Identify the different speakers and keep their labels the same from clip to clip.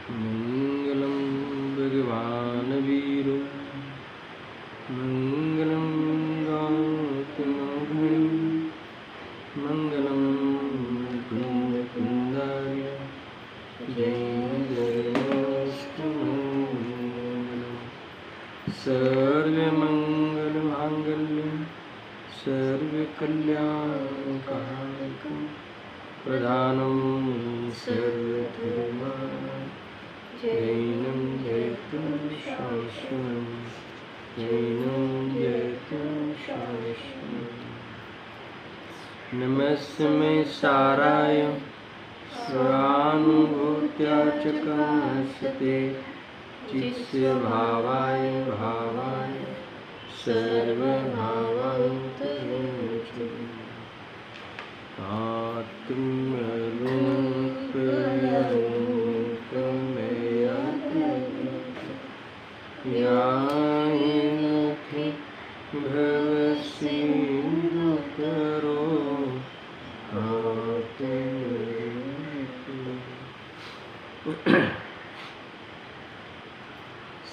Speaker 1: मंगलम भगवान वीरो मंगलम गौतमगुणी मंगलम कुंदकुंदाय जयस्तुमंगलम सर्वमंगलमांगल्यं सर्वकल्याणकारकं प्रधानं सर्वधर्माणां जैनं जयतु शाश्वतं जैनं जयतु शाश्वतं नमस्मे साराय स्वानुभूत्या च कामस्ते चित्स्य भावाय भावाय सर्वभावान्तरेषु आत्मरूपयन्त्रमेयाति भवसिन्धुकरो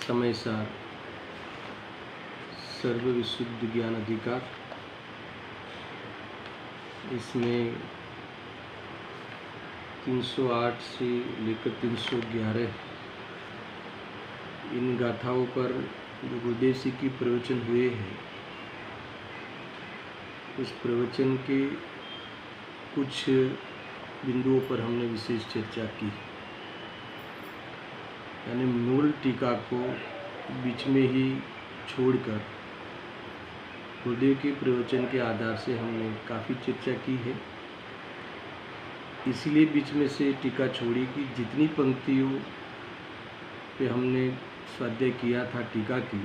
Speaker 1: समय सार सर्व विशुद्ध ज्ञान अधिकार। इसमें 308 से लेकर 311 इन गाथाओं पर गुरुदेव जी की प्रवचन हुए हैं। उस प्रवचन के कुछ बिंदुओं पर हमने विशेष चर्चा की, यानी मूल टीका को बीच में ही छोड़कर गुरुदेव के प्रवचन के आधार से हमने काफ़ी चर्चा की है। इसीलिए बीच में से टीका छोड़ी कि जितनी पंक्तियों पे हमने स्वाध्याय किया था टीका की,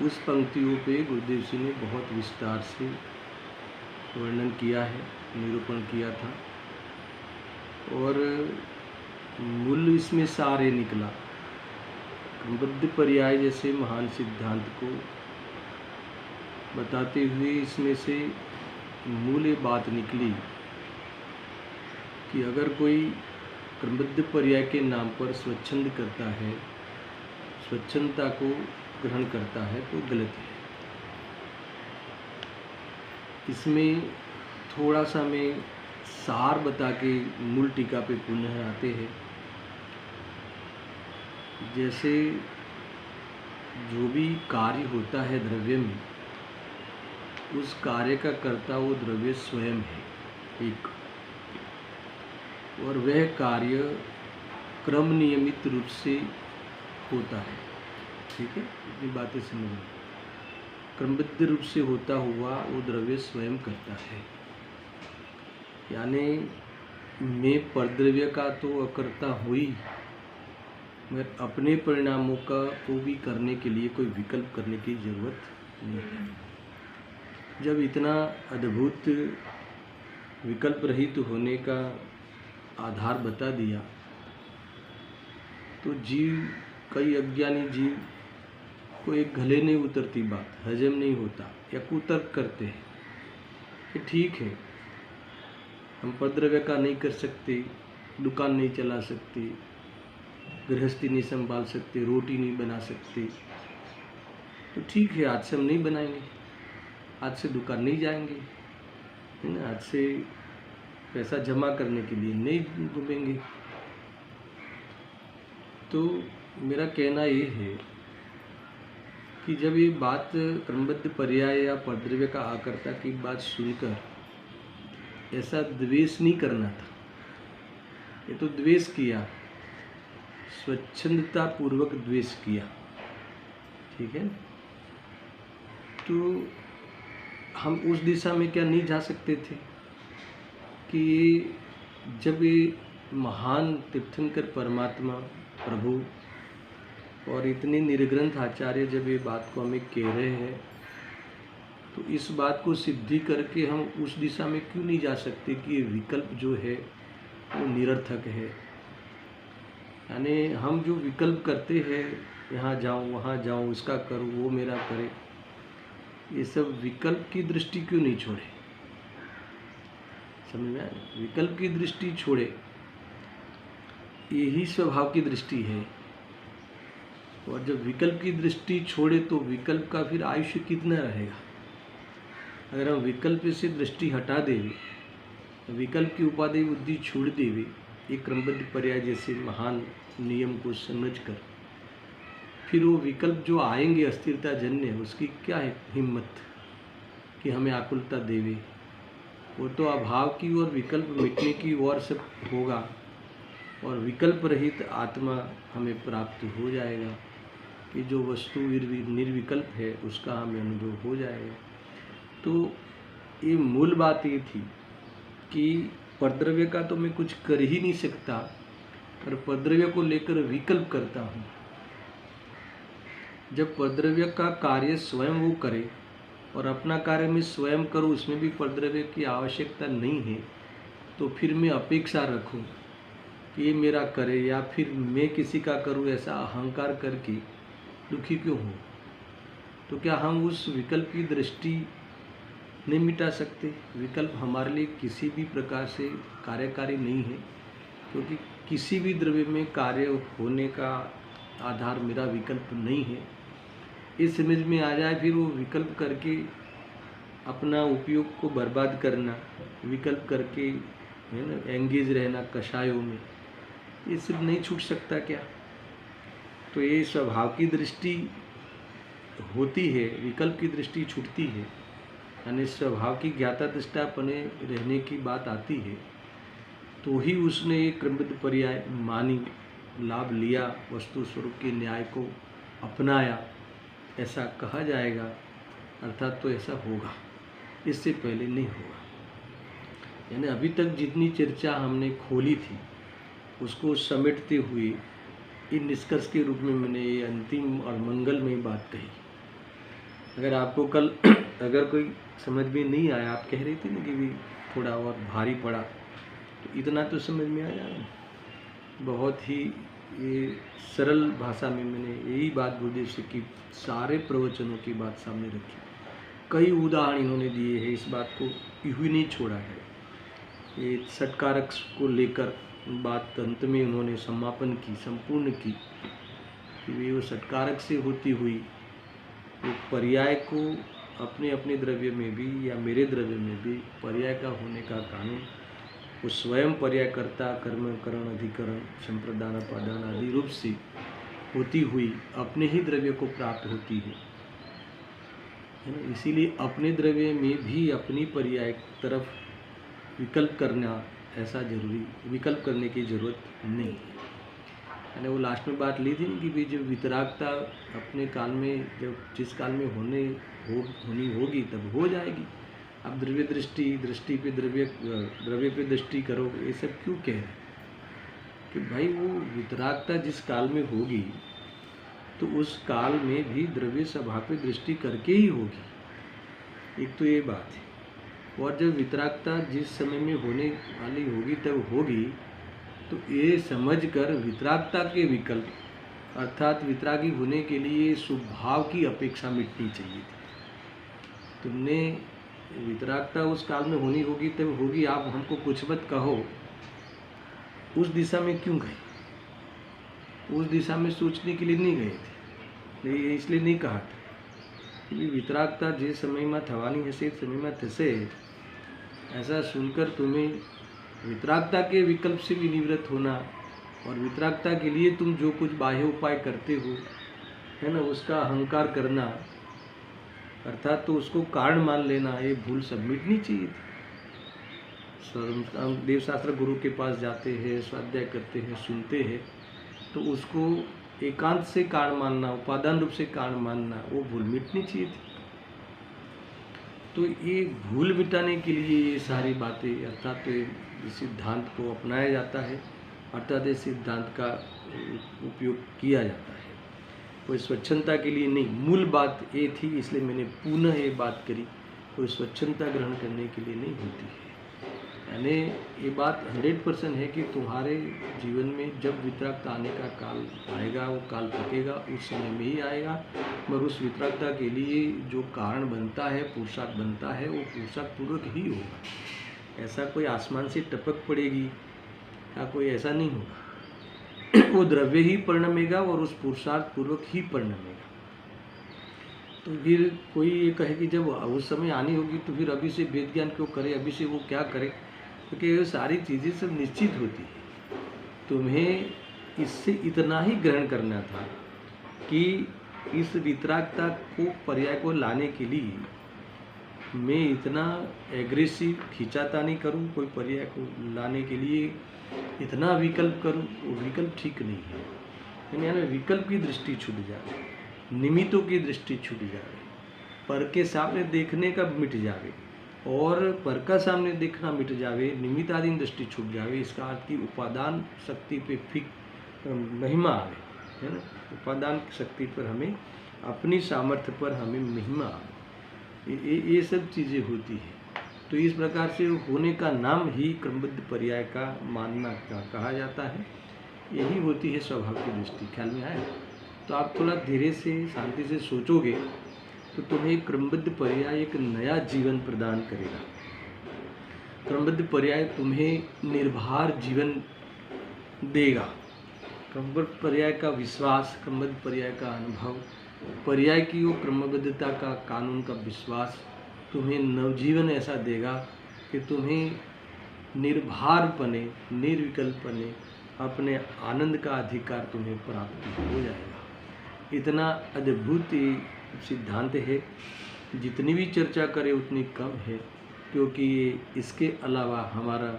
Speaker 1: उस पंक्तियों पे गुरुदेव जी ने बहुत विस्तार से वर्णन किया है, निरूपण किया था और मूल इसमें सार ये निकला। क्रमबद्ध पर्याय जैसे महान सिद्धांत को बताते हुए इसमें से मूल बात निकली कि अगर कोई क्रमबद्ध पर्याय के नाम पर स्वच्छंद करता है, स्वच्छंदता को ग्रहण करता है तो गलत है। इसमें थोड़ा सा मैं सार बता के मूल टीका पे पुनः आते हैं। जैसे जो भी कार्य होता है द्रव्य में, उस कार्य का कर्ता वो द्रव्य स्वयं है एक, और वह कार्य क्रम नियमित रूप से होता है। ठीक है, इतनी बातें समझो। क्रमबद्ध रूप से होता हुआ वो द्रव्य स्वयं करता है, यानी मैं परद्रव्य का तो अकर्ता हुई, मगर अपने परिणामों का को भी करने के लिए कोई विकल्प करने की जरूरत नहीं है। जब इतना अद्भुत विकल्प रहित होने का आधार बता दिया तो जीव, कई अज्ञानी जीव को एक गले नहीं उतरती बात, हजम नहीं होता या कुतर्क करते हैं कि ठीक है, हम परद्रव्य का नहीं कर सकते, दुकान नहीं चला सकते, गृहस्थी नहीं संभाल सकते, रोटी नहीं बना सकते, तो ठीक है, आज से हम नहीं बनाएंगे, आज से दुकान नहीं जाएंगे, है ना, आज से पैसा जमा करने के लिए नहीं घूमेंगे। तो मेरा कहना ये है कि जब ये बात क्रमबद्ध पर्याय या परद्रव्य का आकर्ता की बात सुनकर ऐसा द्वेष नहीं करना था, ये तो द्वेष किया, स्वच्छंदता पूर्वक द्वेष किया। ठीक है, तो हम उस दिशा में क्या नहीं जा सकते थे कि जब ये महान तीर्थंकर परमात्मा प्रभु और इतने निर्ग्रंथ आचार्य जब ये बात को हमें कह रहे हैं, तो इस बात को सिद्धि करके हम उस दिशा में क्यों नहीं जा सकते कि ये विकल्प जो है वो निरर्थक है। यानी हम जो विकल्प करते हैं, यहाँ जाऊँ वहाँ जाऊँ, इसका करूँ वो मेरा करे, ये सब विकल्प की दृष्टि क्यों नहीं छोड़े। समझ में आया? विकल्प की दृष्टि छोड़े यही स्वभाव की दृष्टि है। और जब विकल्प की दृष्टि छोड़े तो विकल्प का फिर आयुष्य कितना रहेगा। अगर हम विकल्प से दृष्टि हटा देवे, विकल्प की उपाधि बुद्धि छोड़ देवे, एक क्रमबद्ध पर्याय जैसे महान नियम को समझकर, फिर वो विकल्प जो आएंगे अस्थिरता जन्य, उसकी क्या है हिम्मत कि हमें आकुलता देवे। वो तो अभाव की और विकल्प मिटने की ओर सब होगा, और विकल्प रहित आत्मा हमें प्राप्त हो जाएगा कि जो वस्तु निर्विकल्प है उसका हमें अनुभव हो जाएगा। तो ये मूल बात ये थी कि परद्रव्य का तो मैं कुछ कर ही नहीं सकता, पर परद्रव्य को लेकर विकल्प करता हूँ। जब परद्रव्य का कार्य स्वयं वो करे और अपना कार्य मैं स्वयं करूँ, उसमें भी परद्रव्य की आवश्यकता नहीं है, तो फिर मैं अपेक्षा रखूँ कि ये मेरा करे या फिर मैं किसी का करूँ, ऐसा अहंकार करके दुखी क्यों हूँ। तो क्या हम उस विकल्प की दृष्टि नहीं मिटा सकते। विकल्प हमारे लिए किसी भी प्रकार से कार्यकारी नहीं है, क्योंकि किसी भी द्रव्य में कार्य होने का आधार मेरा विकल्प नहीं है। इस समझ में आ जाए फिर वो विकल्प करके अपना उपयोग को बर्बाद करना, विकल्प करके है ना एंगेज रहना कषायों में, ये सिर्फ नहीं छूट सकता क्या। तो ये स्वभाव की दृष्टि होती है, विकल्प की दृष्टि छूटती है, यानी स्वभाव की ज्ञाता दृष्टा बने रहने की बात आती है, तो ही उसने एक क्रमबद्ध पर्याय मानी, लाभ लिया, वस्तु स्वरूप के न्याय को अपनाया, ऐसा कहा जाएगा। अर्थात तो ऐसा होगा, इससे पहले नहीं होगा। यानी अभी तक जितनी चर्चा हमने खोली थी उसको समेटते हुए इन निष्कर्ष के रूप में मैंने ये अंतिम और मंगलमय बात कही। अगर आपको कल अगर कोई समझ में नहीं आया, आप कह रहे थे ना कि भी थोड़ा और भारी पड़ा, तो इतना तो समझ में आ जाए। बहुत ही ये सरल भाषा में मैंने यही बात बोली कि सारे प्रवचनों की बात सामने रखी, कई उदाहरण इन्होंने दिए हैं, इस बात को यूं ही नहीं छोड़ा है। ये षटकारक को लेकर बात अंत में उन्होंने समापन की, संपूर्ण की, कि वे वो षटकारक से होती हुई एक पर्याय को अपने अपने द्रव्य में भी या मेरे द्रव्य में भी पर्याय का होने का कानून, वो स्वयं पर्यायकर्ता कर्म करण अधिकरण संप्रदान अपादान आदि रूप से होती हुई अपने ही द्रव्य को प्राप्त होती है ना। इसीलिए अपने द्रव्य में भी अपनी पर्याय तरफ विकल्प करना ऐसा जरूरी, विकल्प करने की जरूरत नहीं है। मैंने वो लास्ट में बात ली थी कि भी जब वितरागता अपने काल में, जब जिस काल में होनी होगी तब हो जाएगी। अब द्रव्य दृष्टि पे द्रव्य पे दृष्टि करो, ये सब क्यों कह रहे हैं कि भाई वो वितरागता जिस काल में होगी तो उस काल में भी द्रव्य सभा पे दृष्टि करके ही होगी। एक तो ये बात है। और जब वितरागता जिस समय में होने वाली होगी तब होगी, तो ये समझकर वितरागता के विकल्प, अर्थात वितरागी होने के लिए स्वभाव की अपेक्षा मिटनी चाहिए थी। तुमने वितरागता उस काल में होनी होगी तब होगी, आप हमको कुछ मत कहो, उस दिशा में क्यों गए? उस दिशा में सोचने के लिए नहीं गए थे, इसलिए नहीं कहा था कि वितरागता जिस समय में थवानी है से समय में थसे। ऐसा सुनकर तुम्हें वितरागता के विकल्प से भी निवृत्त होना और वितरागता के लिए तुम जो कुछ बाह्य उपाय करते हो है ना, उसका अहंकार करना, अर्थात तो उसको कारण मान लेना, ये भूल सब मिटनी चाहिए थी। देवशास्त्र गुरु के पास जाते हैं, स्वाध्याय करते हैं, सुनते हैं, तो उसको एकांत से कारण मानना, उपादान रूप से कारण मानना, वो भूल मिटनी चाहिए थी। तो ये भूल मिटाने के लिए ये सारी बातें, अर्थात तो इस सिद्धांत को अपनाया जाता है, अर्थात इस सिद्धांत का उपयोग किया जाता है। कोई स्वच्छंदता के लिए नहीं, मूल बात ये थी, इसलिए मैंने पुनः ये बात करी, कोई स्वच्छंदता ग्रहण करने के लिए नहीं होती है। यानी ये बात 100% है कि तुम्हारे जीवन में जब वितरागता आने का काल आएगा, वो काल पकेगा, उस समय में ही आएगा, मगर उस वितरागता के लिए जो कारण बनता है, पुरुषार्थ बनता है, वो पुरुषार्थ पूर्वक ही होगा। ऐसा कोई आसमान से टपक पड़ेगी या कोई ऐसा नहीं होगा। वो द्रव्य ही परिणमेगा और उस पुरुषार्थ पूर्वक ही परिणमेगा। तो फिर कोई ये कहे कि जब उस समय आनी होगी तो फिर अभी से वेद ज्ञान क्यों करे, अभी से वो क्या करे, क्योंकि ये सारी चीज़ें सब निश्चित होती है। तुम्हें इससे इतना ही ग्रहण करना था कि इस वितरागता को पर्याय को लाने के लिए मैं इतना एग्रेसिव खींचातानी करूं, कोई पर्याय को लाने के लिए इतना विकल्प करूं, वो विकल्प ठीक नहीं है। यानी विकल्प की दृष्टि छूट जाए, निमित्तों की दृष्टि छूट जाए, पर के सामने देखने का मिट जावे और पर का सामने देखना मिट जावे, निमित्त आदि दृष्टि छूट जावे। इसका अर्थ की उपादान शक्ति पे फिक महिमा आवे, है ना। उपादान शक्ति पर हमें, अपनी सामर्थ्य पर हमें महिमा आवे, ये सब चीज़ें होती है। तो इस प्रकार से होने का नाम ही क्रमबद्ध पर्याय का मानना का कहा जाता है। यही होती है स्वभाव की दृष्टि। ख्याल में आया? तो आप थोड़ा धीरे से शांति से सोचोगे तो तुम्हें क्रमबद्ध पर्याय एक नया जीवन प्रदान करेगा। क्रमबद्ध पर्याय तुम्हें निर्भर जीवन देगा। क्रमबद्ध पर्याय का विश्वास, क्रमबद्ध पर्याय का अनुभव, पर्याय की वो क्रमबद्धता का कानून का विश्वास तुम्हें नवजीवन ऐसा देगा कि तुम्हें निर्भरपने, निर्विकल्पने अपने आनंद का अधिकार तुम्हें प्राप्त हो जाएगा। इतना अद्भुत सिद्धांत है, जितनी भी चर्चा करें उतनी कम है, क्योंकि इसके अलावा हमारा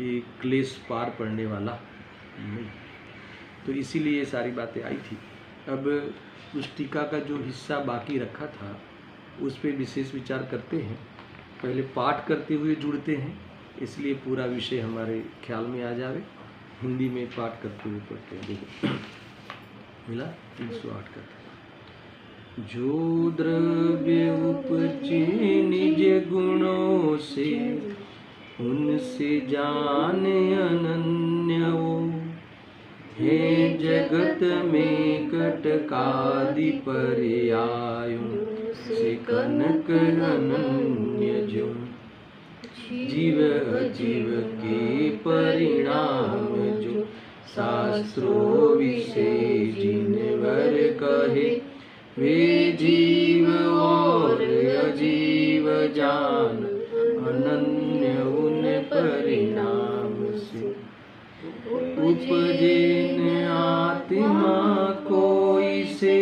Speaker 1: ये क्लेश पार पड़ने वाला नहीं। तो इसीलिए ये सारी बातें आई थी। अब उस टीका का जो हिस्सा बाकी रखा था उस पर विशेष विचार करते हैं। पहले पाठ करते हुए जुड़ते हैं, इसलिए पूरा विषय हमारे ख्याल में आ जावे। हिंदी में पाठ करते हुए पढ़ते हैं। देखो मिला 308 का। जो द्रव्य उपजे निज गुणों से, उनसे जाने अनन्य वो, हे जगत में कटकादि पर्यायों से कनक अनन्य जो। जीव अजीव के परिणाम जो, शास्त्रों विषय जिनवर कहे, वे जीव और अजीव जान अनन्य उन परिणाम से। उपजेन आत्मा कोई से,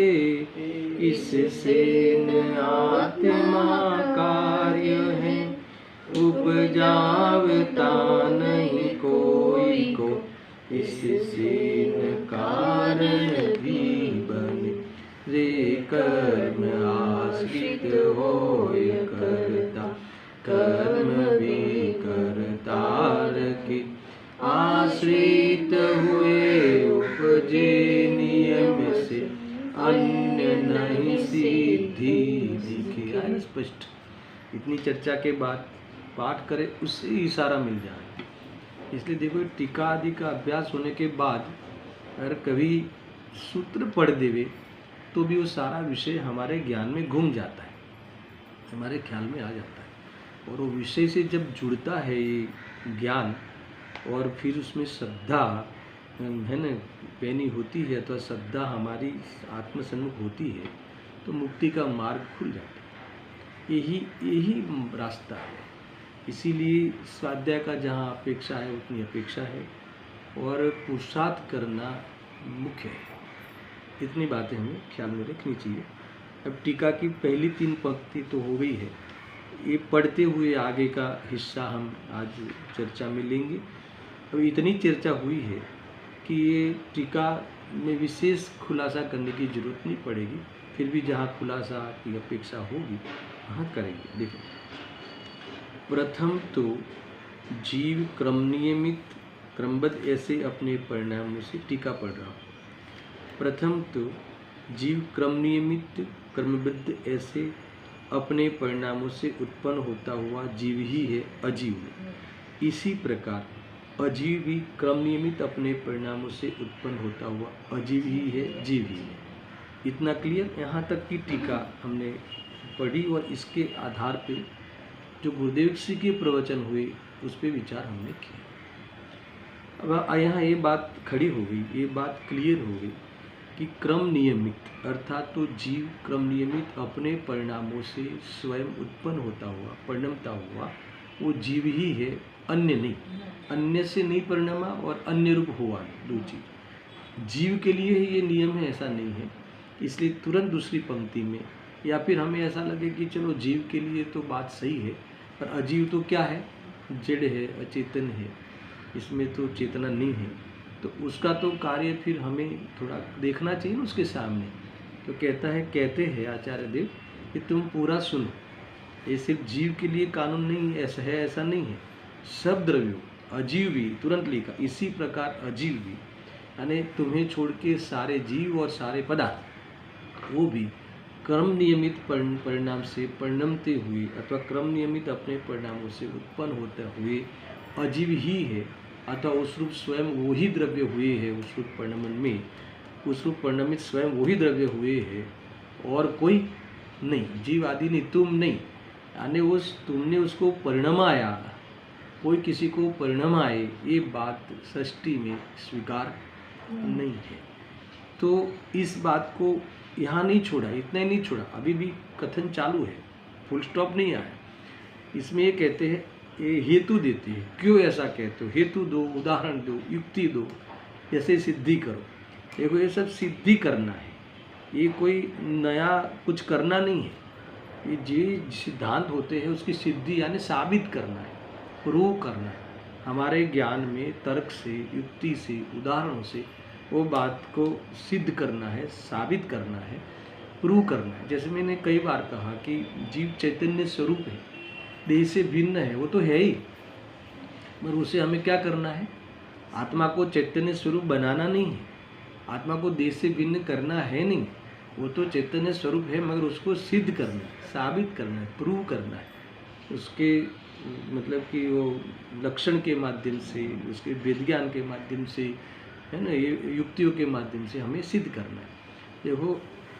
Speaker 1: इससे न आत्मा कार्य है, उपजावता नहीं कोई को, इससे न कारण भी बने। रे कर्म आश्रित होय करता, कर्म भी करतार के, आश्रित हुए उपजे नियम से, अन्य नहीं सिद्धि दिखे। आया स्पष्ट? इतनी चर्चा के बाद पाठ करें, उससे इशारा मिल जाए। इसलिए देखो, टीका आदि का अभ्यास होने के बाद अगर कभी सूत्र पढ़ देवे तो भी वो सारा विषय हमारे ज्ञान में घूम जाता है, हमारे ख्याल में आ जाता है। और वो विषय से जब जुड़ता है ये ज्ञान, और फिर उसमें श्रद्धा है ना पैनी होती है, तो श्रद्धा हमारी आत्मसन्मुख होती है, तो मुक्ति का मार्ग खुल जाता है। यही रास्ता है। इसीलिए स्वाध्याय का जहाँ अपेक्षा है उतनी अपेक्षा है, और पुरुषार्थ करना मुख्य है। इतनी बातें हमें ख्याल में रखनी चाहिए। अब टीका की पहली 3 पंक्ति तो हो गई है, ये पढ़ते हुए आगे का हिस्सा हम आज चर्चा में लेंगे। अब इतनी चर्चा हुई है कि ये टीका में विशेष खुलासा करने की जरूरत नहीं पड़ेगी, फिर भी जहाँ खुलासा की अपेक्षा होगी वहाँ करेंगे। देखो, प्रथम तो जीव क्रम नियमित क्रमबद्ध ऐसे अपने परिणामों से टीका पढ़ रहा हूँ। प्रथम तो जीव क्रम नियमित क्रमबद्ध ऐसे अपने परिणामों से उत्पन्न होता हुआ जीव ही है अजीव में। इसी प्रकार अजीव भी क्रम नियमित अपने परिणामों से उत्पन्न होता हुआ अजीव ही है, जीव ही है। इतना क्लियर? यहाँ तक की टीका हमने पढ़ी और इसके आधार पे जो गुरुदेव श्री के प्रवचन हुए उस पर विचार हमने किया। अब यहाँ ये बात खड़ी हो गई, ये बात क्लियर हो गई कि क्रम नियमित अर्थात तो जीव क्रम नियमित अपने परिणामों से स्वयं उत्पन्न होता हुआ परिणमता हुआ वो जीव ही है, अन्य नहीं। अन्य से नहीं परिणमा और अन्य रूप हुआ दो चीज। जीव के लिए ही ये नियम है ऐसा नहीं है। इसलिए तुरंत दूसरी पंक्ति में या फिर हमें ऐसा लगे कि चलो जीव के लिए तो बात सही है, पर अजीव तो क्या है, जड़ है, अचेतन है, इसमें तो चेतना नहीं है, तो उसका तो कार्य फिर हमें थोड़ा देखना चाहिए ना उसके सामने। तो कहते हैं आचार्य देव कि तुम पूरा सुनो, ये सिर्फ जीव के लिए कानून नहीं ऐसा है, ऐसा नहीं है। सब द्रव्यों, अजीव भी, तुरंत लिखा, इसी प्रकार अजीव भी, यानी तुम्हें छोड़ के सारे जीव और सारे पदार्थ वो भी क्रम नियमित परिणाम से परिणमते हुए अथवा क्रम नियमित अपने परिणामों से उत्पन्न होते हुए अजीव ही है, अथवा उस रूप स्वयं वो ही द्रव्य हुए हैं। उस रूप परिणमन में उस रूप परिणमित स्वयं वही द्रव्य हुए हैं और कोई नहीं, जीव आदि नहीं, तुम नहीं, यानी तुमने उसको परिणमाया, कोई किसी को परिणमाए, ये बात सृष्टि में स्वीकार नहीं है। तो इस बात को यहाँ नहीं छोड़ा, इतना ही नहीं छोड़ा, अभी भी कथन चालू है, फुल स्टॉप नहीं आया। इसमें ये कहते हैं, ये हेतु देते हैं, क्यों ऐसा कहते हो, हेतु दो, उदाहरण दो, युक्ति दो, ऐसे सिद्धि करो। देखो ये सब सिद्धि करना है, ये कोई नया कुछ करना नहीं है। ये जो सिद्धांत होते हैं उसकी सिद्धि यानी साबित करना है, प्रूव करना है। हमारे ज्ञान में तर्क से, युक्ति से, उदाहरणों से वो बात को सिद्ध करना है, साबित करना है, प्रूव करना है। जैसे मैंने कई बार कहा कि जीव चैतन्य स्वरूप है, देह से भिन्न है, वो तो है ही, पर उसे हमें क्या करना है, आत्मा को चैतन्य स्वरूप बनाना नहीं है, आत्मा को देह से भिन्न करना है नहीं, वो तो चैतन्य स्वरूप है, मगर उसको सिद्ध करना है, साबित करना है, प्रूव करना है, उसके मतलब कि वो लक्षण के माध्यम से, उसके विज्ञान के माध्यम से, है ना, ये युक्तियों के माध्यम से हमें सिद्ध करना है। देखो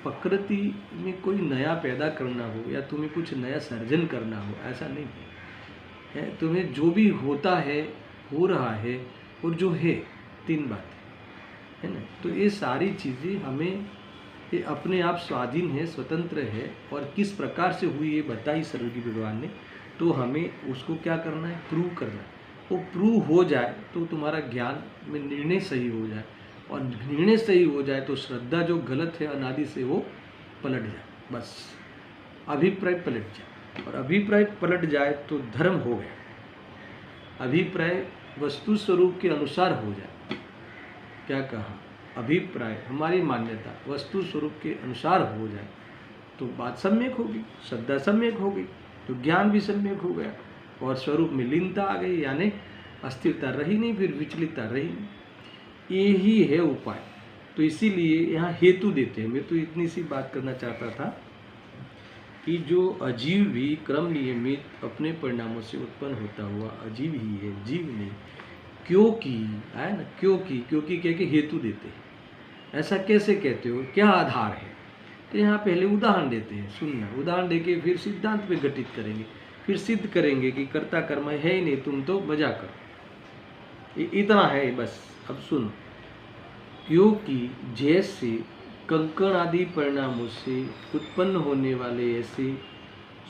Speaker 1: प्रकृति में कोई नया पैदा करना हो या तुम्हें कुछ नया सर्जन करना हो, ऐसा नहीं है। तुम्हें जो भी होता है, हो रहा है और जो है, तीन बातें है ना। तो ये सारी चीज़ें हमें ये अपने आप स्वाधीन है, स्वतंत्र है, और किस प्रकार से हुई ये बताई सर्वज्ञ भगवान ने। तो हमें उसको क्या करना है, प्रूव करना है। वो प्रूव हो जाए तो तुम्हारा ज्ञान में निर्णय सही हो जाए, और निर्णय सही हो जाए तो श्रद्धा जो गलत है अनादि से वो पलट जाए, बस अभिप्राय पलट जाए, और अभिप्राय पलट जाए तो धर्म हो गया। अभिप्राय वस्तु स्वरूप के अनुसार हो जाए, क्या कहा, अभिप्राय हमारी मान्यता वस्तु स्वरूप के अनुसार हो जाए तो बात सम्यक होगी, श्रद्धा सम्यक होगी, तो ज्ञान भी सम्यक हो गया, और स्वरूप में लीनता आ गई, यानी अस्थिरता रही नहीं, फिर विचलितता रही नहीं। यही है उपाय। तो इसीलिए यहाँ हेतु देते हैं। मैं तो इतनी सी बात करना चाहता था कि जो अजीव भी क्रम नियमित अपने परिणामों से उत्पन्न होता हुआ अजीव ही है, जीव नहीं। क्योंकि है ना, क्योंकि कह के हेतु देते हैं। ऐसा कैसे कहते हो, क्या आधार है? तो यहाँ पहले उदाहरण देते हैं, सुनना, उदाहरण देके फिर सिद्धांत पे घटित करेंगे, फिर सिद्ध करेंगे कि कर्ता कर्म है ही नहीं, तुम तो मजा करो। इतना है बस। अब सुनो, क्योंकि जैसे कंकण आदि परिणामों से उत्पन्न होने वाले ऐसे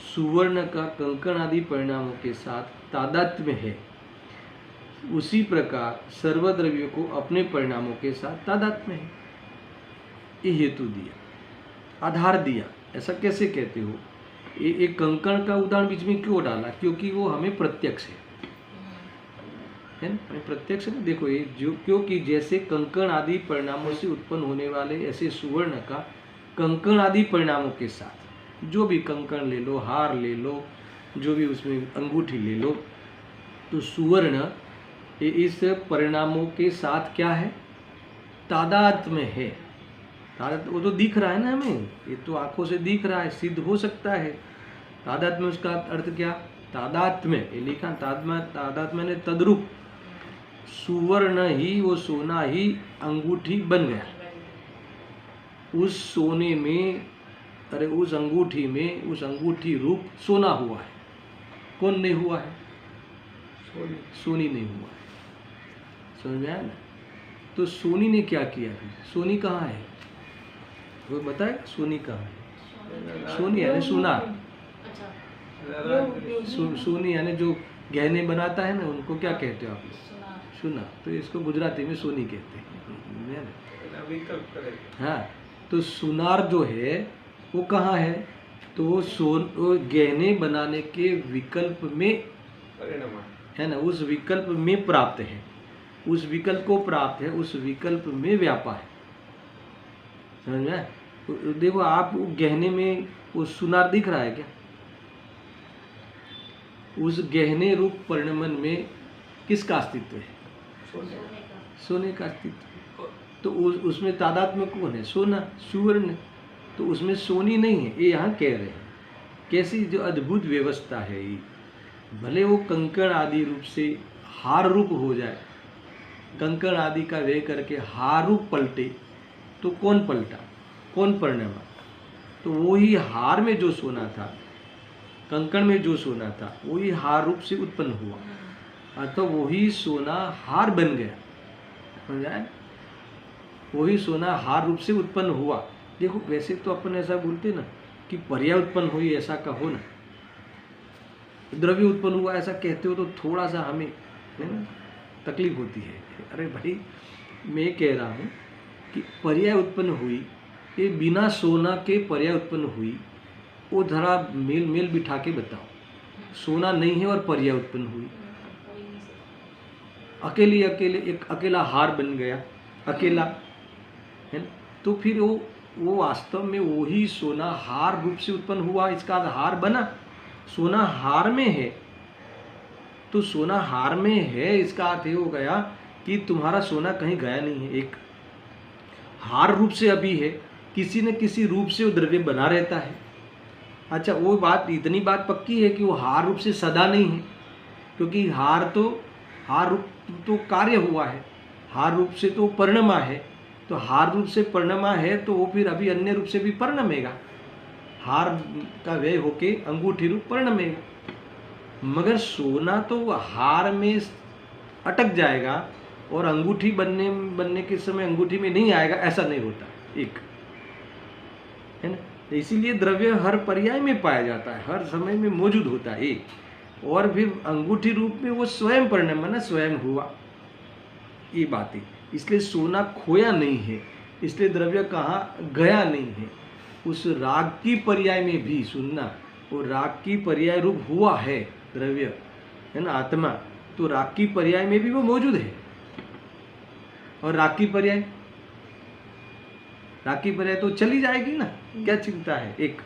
Speaker 1: सुवर्ण का कंकण आदि परिणामों के साथ तादात्म्य है, उसी प्रकार सर्वद्रव्यों को अपने परिणामों के साथ तादात्म्य है। ये हेतु दिया, आधार दिया। ऐसा कैसे कहते हो? एक कंकण का उदाहरण बीच में क्यों डाला? क्योंकि वो हमें प्रत्यक्ष है ना, हमें प्रत्यक्ष है। देखो ये जो, क्योंकि जैसे कंकण आदि परिणामों से उत्पन्न होने वाले ऐसे सुवर्ण का कंकण आदि परिणामों के साथ, जो भी कंकण ले लो, हार ले लो, जो भी उसमें अंगूठी ले लो, तो सुवर्ण इस परिणामों के साथ क्या है, तादात्म्य है। तादात्म्य वो तो दिख रहा है ना हमें, ये तो आंखों से दिख रहा है, सिद्ध हो सकता है। तादात्म्य उसका अर्थ क्या, तादात्म्य ये लिखा, तादात्म्य ने तद्रूप, सुवर्ण ही, वो सोना ही अंगूठी बन गया। उस सोने में, अरे उस अंगूठी में, उस अंगूठी रूप सोना हुआ है। कौन नहीं हुआ है? सोनी नहीं हुआ है। समझ में आया ना। तो सोनी ने क्या किया फिर, सोनी कहाँ है वो बताएगा, सोनी कहाँ है। सोनी यानी सुनार, सोनी यानी जो गहने बनाता है ना, उनको क्या कहते हो आप लोग, सुना। तो इसको गुजराती में सोनी कहते हैं। हाँ, तो सुनार जो है वो कहाँ है, तो वो गहने बनाने के विकल्प में है ना, उस विकल्प में प्राप्त है, उस विकल्प को प्राप्त है, उस विकल्प में व्यापा है। समझ में आया? तो देखो आप गहने में वो सुनार दिख रहा है क्या, उस गहने रूप परिणमन में किसका अस्तित्व है, सोने का अस्तित्व। तो उसमें तादात्म्य कौन है, सोना, सुवर्ण। तो उसमें सोनी नहीं है, ये यहाँ कह रहे हैं। कैसी जो अद्भुत व्यवस्था है ये, भले वो कंकण आदि रूप से हार रूप हो जाए, कंकण आदि का व्यय करके हार रूप पलटे, तो कौन पलटा, कौन परिणमा, तो वही हार में जो सोना था, कंकण में जो सोना था, वही हार रूप से उत्पन्न हुआ, अतः वही सोना हार बन गया। समझ आए, वही सोना हार रूप से उत्पन्न हुआ। देखो वैसे तो अपन ऐसा बोलते ना कि पर्याय उत्पन्न हुई, ऐसा कहो ना, द्रव्य उत्पन्न हुआ ऐसा कहते हो तो थोड़ा सा हमें है ना तकलीफ होती है। अरे भाई मैं कह रहा हूँ कि पर्याय उत्पन्न हुई, ये बिना सोना के पर्याय उत्पन्न हुई, वो धरा मेल मेल बिठा के बताओ, सोना नहीं है और पर्याय उत्पन्न हुई, अकेले अकेले एक अकेला हार बन गया, अकेला है ना, तो फिर वो वास्तव में वही सोना हार रूप से उत्पन्न हुआ, इसका हार बना, सोना हार में है। तो सोना हार में है, इसका अर्थ ये हो गया कि तुम्हारा सोना कहीं गया नहीं है, एक हार रूप से अभी है, किसी न किसी रूप से वो द्रव्य बना रहता है। अच्छा वो बात, इतनी बात पक्की है कि वो हार रूप से सदा नहीं है, क्योंकि हार रूप तो कार्य हुआ है, हार रूप से तो परिणमा है, तो हार रूप से परिणमा है तो वो फिर अभी अन्य रूप से भी परिणमेगा, हार का व्यय होके अंगूठी रूप परिणमेगा। मगर सोना तो हार में अटक जाएगा और अंगूठी बनने के समय अंगूठी में नहीं आएगा, ऐसा नहीं होता, एक है ना। इसीलिए द्रव्य हर पर्याय में पाया जाता है, हर समय में मौजूद होता है एक, और फिर अंगूठी रूप में वो स्वयं परिणम है, स्वयं हुआ, ये बात है। इसलिए सोना खोया नहीं है, इसलिए द्रव्य कहाँ गया नहीं है, उस राग की पर्याय में भी सुनना, वो राग की पर्याय रूप हुआ है द्रव्य, है ना, आत्मा, तो राग की पर्याय में भी वो मौजूद है। और राग की पर्याय तो चली जाएगी ना, क्या चिंता है। एक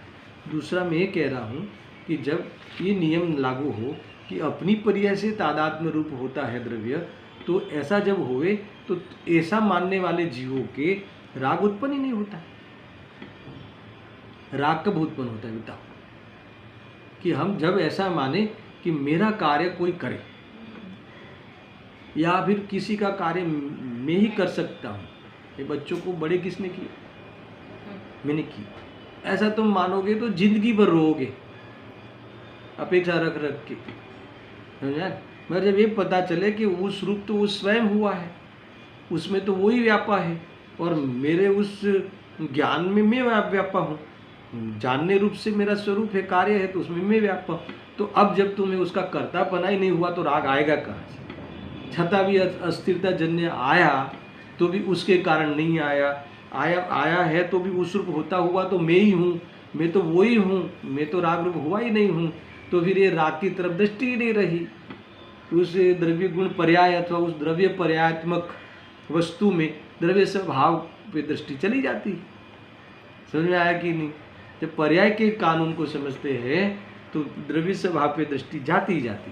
Speaker 1: दूसरा मैं ये कह रहा हूँ कि जब ये नियम लागू हो कि अपनी पर्याय से तादात्म्य रूप होता है द्रव्य, तो ऐसा जब होवे तो ऐसा मानने वाले जीवों के राग उत्पन्न ही नहीं होता। राग कब उत्पन्न होता है बताओ, कि हम जब ऐसा माने कि मेरा कार्य कोई करे, या फिर किसी का कार्य मैं ही कर सकता हूँ। ये बच्चों को बड़े किसने किए, मैंने की, ऐसा तुम मानोगे तो जिंदगी भर रोओगे अपेक्षा रख रख के, समझा। मगर जब ये पता चले कि उस रूप तो वो स्वयं हुआ है, उसमें तो वही व्यापा है, और मेरे उस ज्ञान में मैं व्यापा हूँ, जानने रूप से मेरा स्वरूप है, कार्य है, तो उसमें मैं व्यापा हूँ। तो अब जब तुम्हें उसका कर्तापना ही नहीं हुआ तो राग आएगा कहाँ से। छता भी अस्थिरता जन्य आया तो भी उसके कारण नहीं आया है तो भी उस रूप होता हुआ तो मैं ही हूँ, मैं तो वही हूँ, मैं तो राग रूप हुआ ही नहीं हूँ। तो फिर ये राग की तरफ दृष्टि ही नहीं रही, उस द्रव्य गुण पर्याय अथवा उस द्रव्य पर्यायात्मक वस्तु में द्रव्य स्वभाव पे दृष्टि चली जाती। समझ में आया कि नहीं। जब पर्याय के कानून को समझते हैं तो द्रव्य स्वभाव पे दृष्टि जाती ही जाती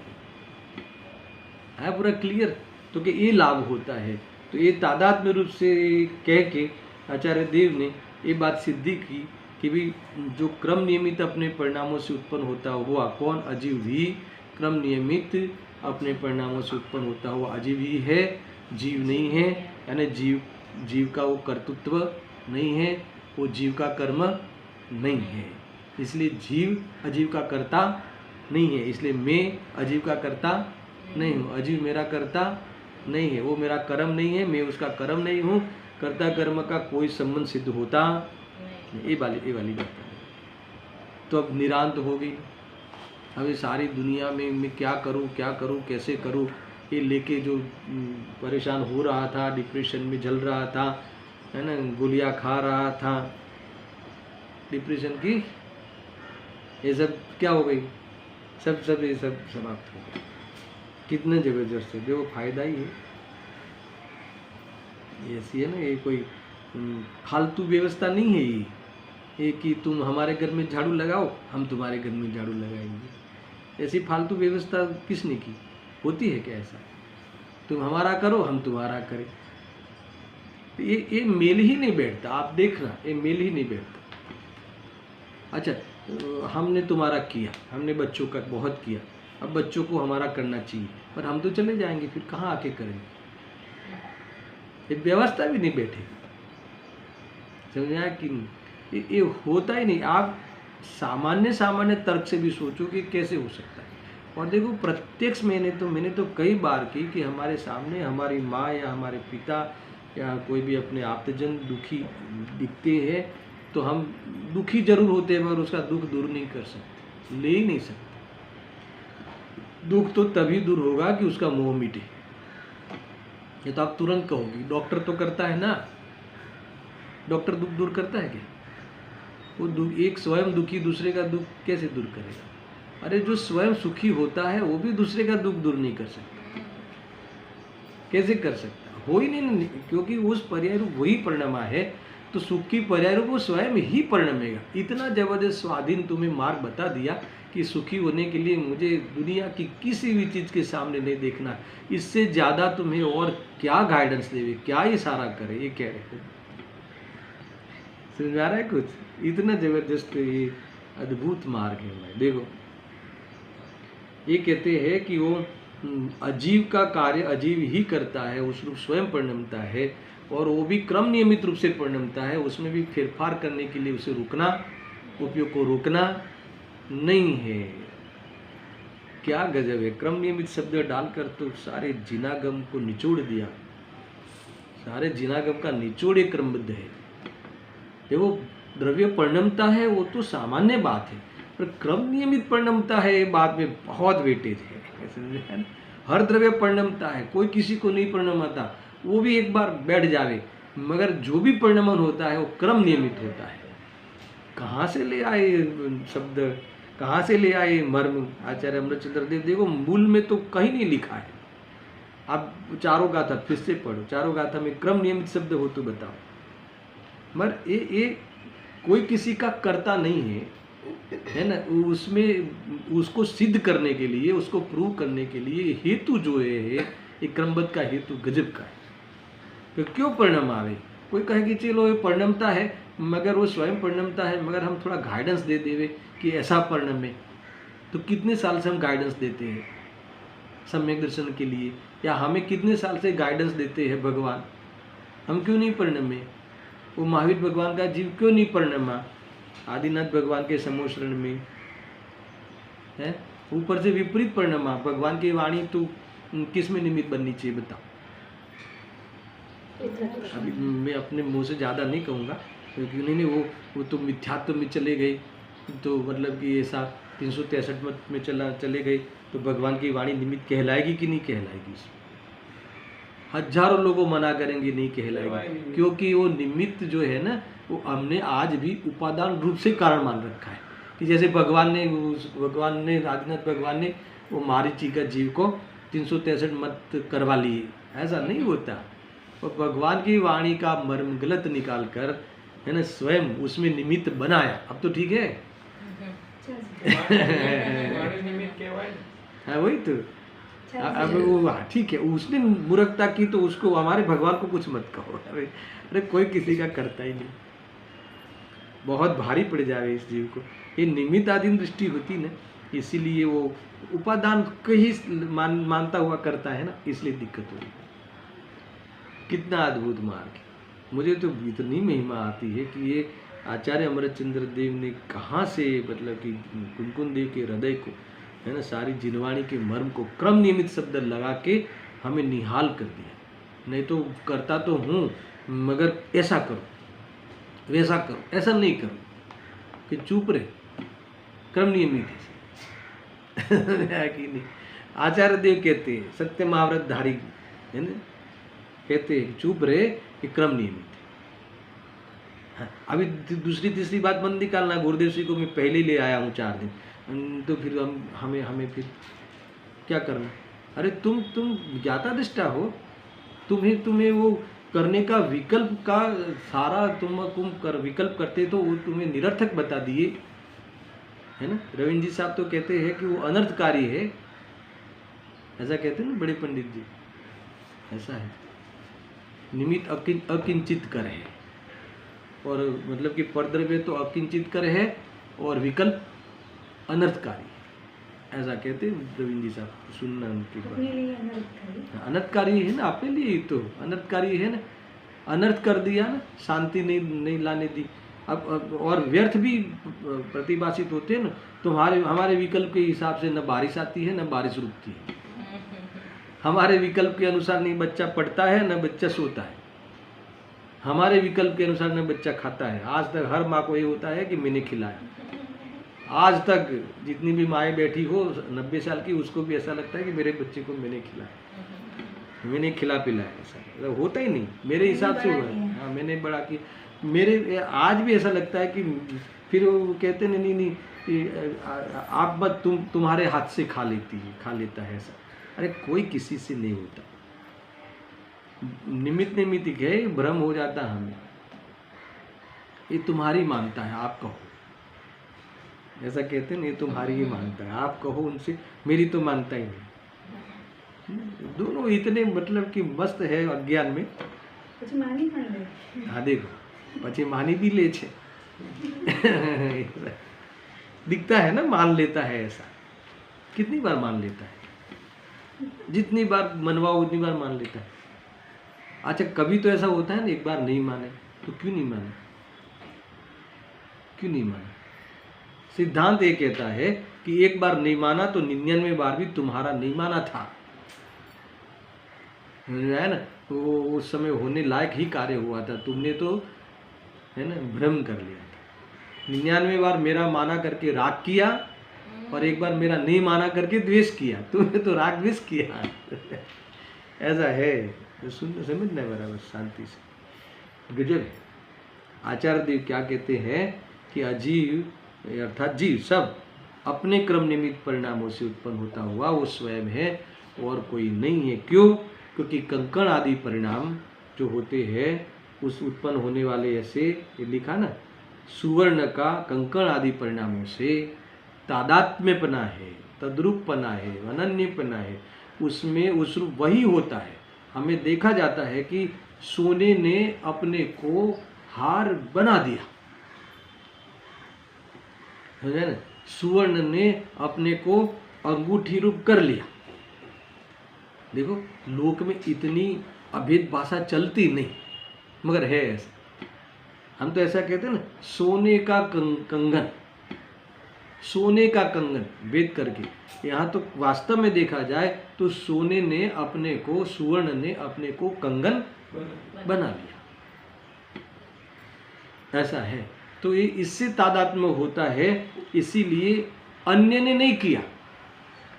Speaker 1: है पूरा क्लियर। तो कि ये लाभ होता है, तो ये तादात्म्य रूप से कह के आचार्य देव ने ये बात सिद्धि की कि भी जो क्रम नियमित अपने परिणामों से उत्पन्न होता हुआ कौन, अजीव भी क्रम नियमित अपने परिणामों से उत्पन्न होता हुआ अजीव ही है, जीव नहीं है। यानी जीव का वो कर्तृत्व नहीं है, वो जीव का कर्म नहीं है, इसलिए जीव अजीव का कर्ता नहीं है, इसलिए मैं अजीव का कर्ता नहीं हूँ, अजीव मेरा कर्ता नहीं है, वो मेरा कर्म नहीं है, मैं उसका कर्म नहीं हूँ, कर्ता कर्म का कोई संबंध सिद्ध होता नहीं। ये वाली बात है। तो अब निरांत हो गई। अब ये सारी दुनिया में मैं क्या करूँ कैसे करूँ, ये लेके जो परेशान हो रहा था, डिप्रेशन में जल रहा था, है ना, गोलियां खा रहा था डिप्रेशन की, ये सब क्या हो गई, सब ये सब समाप्त हो गया। कितने जबरदस्त है, देखो फायदा ही है। ऐसी है ना, ये कोई फालतू व्यवस्था नहीं है ये कि तुम हमारे घर में झाड़ू लगाओ, हम तुम्हारे घर में झाड़ू लगाएंगे। ऐसी फालतू व्यवस्था किसने की? होती है क्या ऐसा? तुम हमारा करो, हम तुम्हारा करें। ये मेल ही नहीं बैठता। आप देखना, ये मेल ही नहीं बैठता। अच्छा, हमने तुम्हारा किया, हमने बच्चों का बहुत किया, अब बच्चों को हमारा करना चाहिए, पर हम तो चले जाएंगे, फिर कहाँ आके करेंगे? ये व्यवस्था भी नहीं बैठेगी। समझा कि ये होता ही नहीं। आप सामान्य तर्क से भी सोचो कि कैसे हो सकता है। और देखो, प्रत्यक्ष मैंने तो कई बार की कि हमारे सामने हमारी माँ या हमारे पिता या कोई भी अपने आप्तजन दुखी दिखते हैं, तो हम दुखी जरूर होते हैं, मगर उसका दुख दूर नहीं कर सकते, ले ही नहीं सकते। दुख तो तभी दूर होगा कि उसका मोह मिटे। ये तो आप तुरंत कहोगी, डॉक्टर तो करता है ना, डॉक्टर दुख दूर करता है क्या? वो एक स्वयं दुखी दूसरे का दुख कैसे दूर करेगा? अरे जो स्वयं सुखी होता है वो भी दूसरे का दुख दूर नहीं कर सकता। कैसे कर सकता? हो ही नहीं, क्योंकि उस पर्याय रूप वही परिणमा है, तो सुख की पर्याय रूप वो स्वयं ही परिणमेगा। इतना जबरदस्त स्वाधीन तुम्हें मार्ग बता दिया कि सुखी होने के लिए मुझे दुनिया की किसी भी चीज़ के सामने नहीं देखना। इससे ज़्यादा तुम्हें और क्या गाइडेंस देवे, क्या इशारा करे, ये कह रहे हैं। समझ आ रहा है कुछ? इतना जबरदस्त ये अद्भुत मार्ग है भाई। देखो, ये कहते हैं कि वो अजीव का कार्य अजीव ही करता है, उस रूप स्वयं परिणमता है, और वो भी क्रम नियमित रूप से परिणमता है। उसमें भी फेरफार करने के लिए उसे रुकना, उपयोग को रोकना नहीं है। क्या गजब है! क्रम नियमित शब्द डालकर तो सारे जिनागम को निचोड़ दिया। सारे जिनागम का निचोड़ एक क्रमबद्ध है। देखो, द्रव्य परिणमता है वो तो सामान्य बात है, पर क्रम नियमित परिणमता है, ये बात में बहुत वेटेज है। समझे? हर द्रव्य परिणमता है, कोई किसी को नहीं परिणमाता, वो भी एक बार बैठ जावे, मगर जो भी परिणमन होता है वो क्रम नियमित होता है। कहाँ से ले आए शब्द, कहाँ से ले आए मर्म आचार्य अमृतचंद्र देव? देखो, मूल में तो कहीं नहीं लिखा है। आप चारों गाथा फिर से पढ़ो, चारों गाथा में क्रम नियमित शब्द हो तो बताओ। मगर ये कोई किसी का कर्ता नहीं है ना। उसमें उसको सिद्ध करने के लिए, उसको प्रूव करने के लिए हेतु जो है ये क्रमबद्ध का हेतु गजब का है। तो क्यों परिणाम आवे? कोई कहे कि चलो ये परिणमता है, मगर वो स्वयं परिणमता है, मगर हम थोड़ा गाइडेंस दे देवे कि ऐसा परिणम है। तो कितने साल से हम गाइडेंस देते हैं सम्यक दर्शन के लिए, या हमें कितने साल से गाइडेंस देते हैं भगवान, हम क्यों नहीं परिणमे? वो महावीर भगवान का जीव क्यों नहीं परिणमा आदिनाथ भगवान के समोशरण में है? ऊपर से विपरीत परिणमा। भगवान की वाणी तो किस में निमित्त बननी चाहिए बताओ? अभी मैं अपने मुंह से ज़्यादा नहीं कहूँगा, क्योंकि नहीं वो तो मिथ्यात्व में चले गए, तो मतलब कि ऐसा 363 मत में चले गए, तो भगवान की वाणी निमित्त कहलाएगी कि नहीं कहलाएगी? हजारों लोगों मना करेंगे नहीं कहलाएगी, क्योंकि वो निमित्त जो है ना, वो हमने आज भी उपादान रूप से कारण मान रखा है। कि जैसे भगवान ने आदिनाथ भगवान ने वो मारीची का जीव को 363 मत करवा लिए, ऐसा नहीं होता। और भगवान की वाणी का मर्म गलत निकाल कर, है ना, स्वयं उसमें निमित्त बनाया। अब तो ठीक है। हाँ, वही तो। अब वो ठीक है, उसने मूर्खता की तो उसको, हमारे भगवान को कुछ मत कहो। अरे कोई किसी का करता ही नहीं, बहुत भारी पड़ जाए इस जीव को। ये निमित्त आदि दृष्टि होती ना, इसीलिए वो उपादान कहीं मानता हुआ करता है ना, इसलिए दिक्कत होती है। कितना अद्भुत मार्ग है! मुझे तो इतनी महिमा आती है कि ये आचार्य अमृतचंद्र देव ने कहाँ से, मतलब कि कुनकुन देव के हृदय को, है ना, सारी जिनवाणी के मर्म को क्रम नियमित शब्द लगा के हमें निहाल कर दिया। नहीं तो करता तो हूँ, मगर ऐसा करो वैसा करो, ऐसा नहीं करो कि चुप रहे, क्रम नियमित है कि नहीं। आचार्य देव कहते हैं, सत्य महाव्रत धारी है ना, कहते हैं चुप रहे कि क्रम नियमित है। हाँ, अभी दूसरी तीसरी बात मत निकालना, गुरुदेव जी को मैं पहले ही ले आया हूँ 4 दिन, तो फिर हमें फिर क्या करना। अरे तुम ज्ञाता दृष्टा हो, तुम्हें वो करने का विकल्प का सारा तुम कर विकल्प करते तो वो तुम्हें निरर्थक बता दिए, है ना। रविंद्र जी साहब तो कहते हैं कि वो अनर्थकारी है, ऐसा कहते हैं ना बड़े पंडित जी, ऐसा है। निमित्त अकिंचित कर है, और मतलब कि परद्रव्य तो अकिंचित कर है और विकल्प अनर्थकारी, ऐसा कहते हैं रविंद्र जी साहब। सुनना उनकी बात, अनर्थकारी है ना, अपने लिए ही तो अनर्थकारी है ना, अनर्थ कर दिया ना, शांति नहीं लाने दी। अब और व्यर्थ भी प्रतिभाषित होते हैं ना, तो हमारे विकल्प के हिसाब से न बारिश आती है न बारिश रुकती है, हमारे विकल्प के अनुसार नहीं बच्चा पढ़ता है न बच्चा सोता है, हमारे विकल्प के अनुसार न बच्चा खाता है। आज तक हर माँ को ये होता है कि मैंने खिलाया, आज तक जितनी भी माएँ बैठी हो 90 साल की, उसको भी ऐसा लगता है कि मेरे बच्चे को मैंने खिलाया, मैंने खिला पिलाया, ऐसा होता ही नहीं मेरे हिसाब से हुआ है। हाँ, मैंने बड़ा कि मेरे आज भी ऐसा लगता है कि फिर वो कहते नहीं आप मत, तुम्हारे हाथ से खा लेता है ऐसा। अरे कोई किसी से नहीं होता, निमित्त है, भ्रम हो जाता हमें, ये तुम्हारी मानता है, आप कहो, ऐसा कहते हैं, ये तुम्हारी ही मानता है, आप कहो उनसे, मेरी तो मानता ही नहीं। दोनों इतने मतलब कि मस्त है अज्ञान में। हाँ देखो, पचे मानी भी ले छे दिखता है ना, मान लेता है, ऐसा कितनी बार मान लेता है, जितनी बार मनवाओ उतनी बार मान लेता है। अच्छा कभी तो ऐसा होता है ना, एक बार नहीं माने तो क्यों नहीं माने, क्यों नहीं माने। सिद्धांत ये कहता है कि एक बार नहीं माना तो 99 बार भी तुम्हारा नहीं माना था, है ना। तो उस समय होने लायक ही कार्य हुआ था, तुमने तो है ना भ्रम कर लिया था। 99 बार मेरा माना करके राग किया, और एक बार मेरा नहीं माना करके द्वेष किया, तुमने तो राग द्वेष किया ऐसा है। तो सुनने समझना है बराबर शांति से, गजब है। आचार्य देव क्या कहते हैं कि अजीव अर्थात जीव सब अपने क्रम निमित्त परिणामों से उत्पन्न होता हुआ वो स्वयं है और कोई नहीं है। क्यों? क्योंकि कंकण आदि परिणाम जो होते हैं उस उत्पन्न होने वाले, ऐसे ये लिखा ना, सुवर्ण का कंकण आदि परिणामों से तादात्म्यपना है, तद्रूपपना है, अनन्यपना है, उसमें उस रूप वही होता है। हमें देखा जाता है कि सोने ने अपने को हार बना दिया, है ना, सुवर्ण ने अपने को अंगूठी रूप कर लिया। देखो लोक में इतनी अभेद भाषा चलती नहीं, मगर है ऐसा। हम तो ऐसा कहते हैं ना, सोने का कंगन, सोने का कंगन वेद करके। यहाँ तो वास्तव में देखा जाए तो सोने ने अपने को, सुवर्ण ने अपने को कंगन बना लिया, ऐसा है। तो ये इससे तादात्म्य होता है, इसीलिए अन्य ने नहीं किया।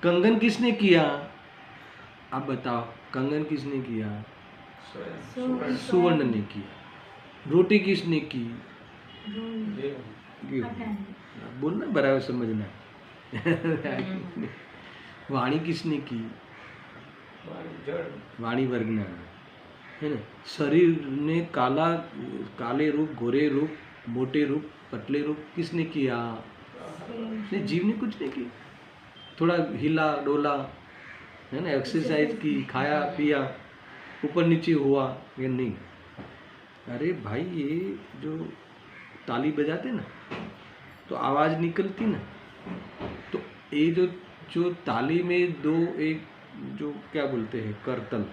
Speaker 1: कंगन किसने किया? आप बताओ, कंगन किसने किया? सुवर्ण ने किया। रोटी किसने की? बोलना बराबर समझना वाणी किसने की? वाणी वर्गना, है ना। शरीर ने काले रूप, गोरे रूप, मोटे रूप, पतले रूप किसने किया? नहीं, जीव ने कुछ नहीं किया। थोड़ा हिला डोला, है ना, एक्सरसाइज की, खाया पिया, ऊपर नीचे हुआ, ये नहीं। अरे भाई, ये जो ताली बजाते ना तो आवाज़ निकलती ना, तो ये जो ताली में दो, एक जो क्या बोलते हैं करतल,